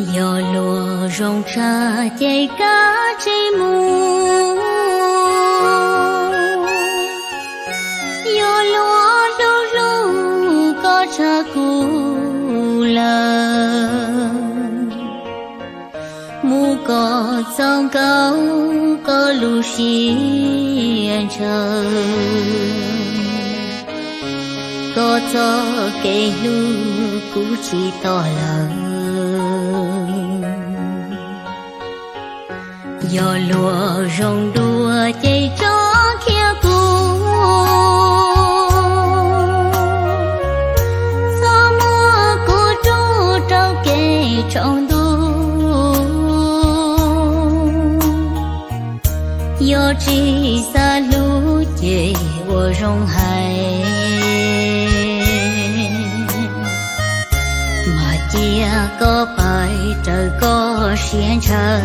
Yo lúa rong ra chạy cá chạy mù, yo lúa lu lu có cha cù lờ, mu có sông cao có lu xiên chờ, có cho cây lu cú chỉ to lớn. Yo lúa rong đua chạy chó kia cũ, gió mưa cũ trú trâu kê trong đu, yo chỉ xa lũ chạy wo rong hai, mà chia có phải trời có xiên trời.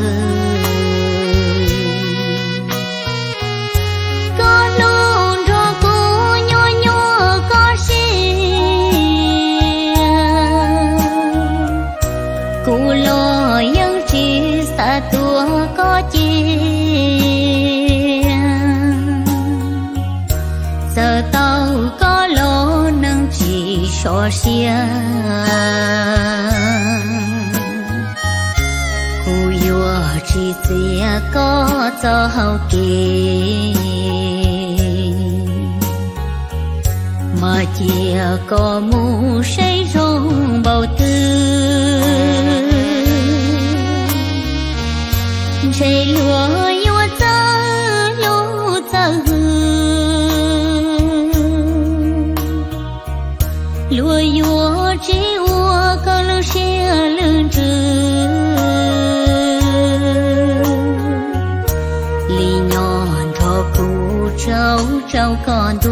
Cụ lo những chỉ xa tua có chia, giờ tao có lo nâng chỉ so xia, cụ vua chỉ xia có cho hậu kỳ, mà chia có mu say rong bầu tư. Chạy lúa yêu ta lúa ta lúa yêu chỉ ua có lúa xe lưng trừ lì nhọn cho cụ cháu cháu con tu.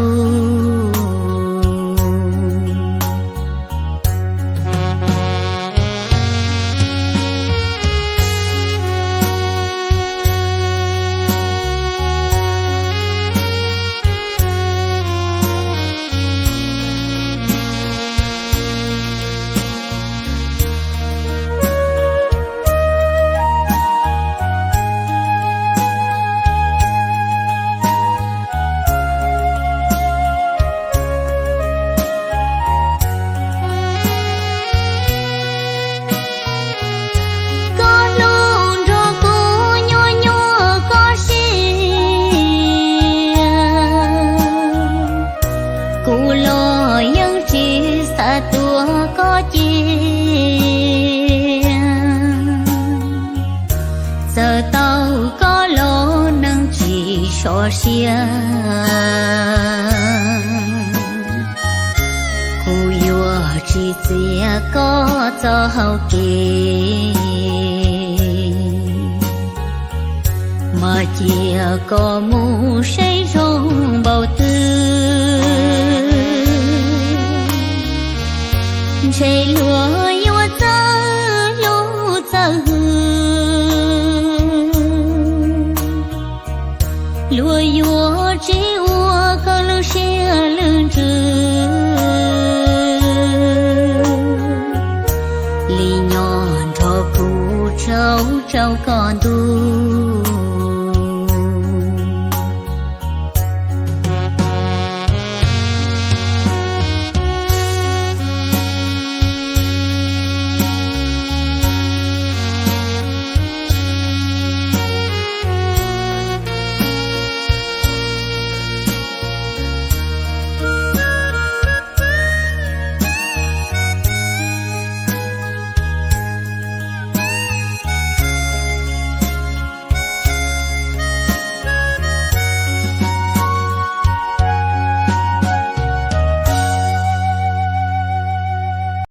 Cụ lo những chỉ xa tua có chia, giờ tao có lo nâng chỉ so xia, cụ vua chỉ xia có cho hậu kỳ, mà chia có mu say rong bầu tư. Chạy lúa yêu ta lúa ta lúa yêu chỉ ua có lúa xe lưng trừ lì nhọn cho cụ cháu cháu con tu.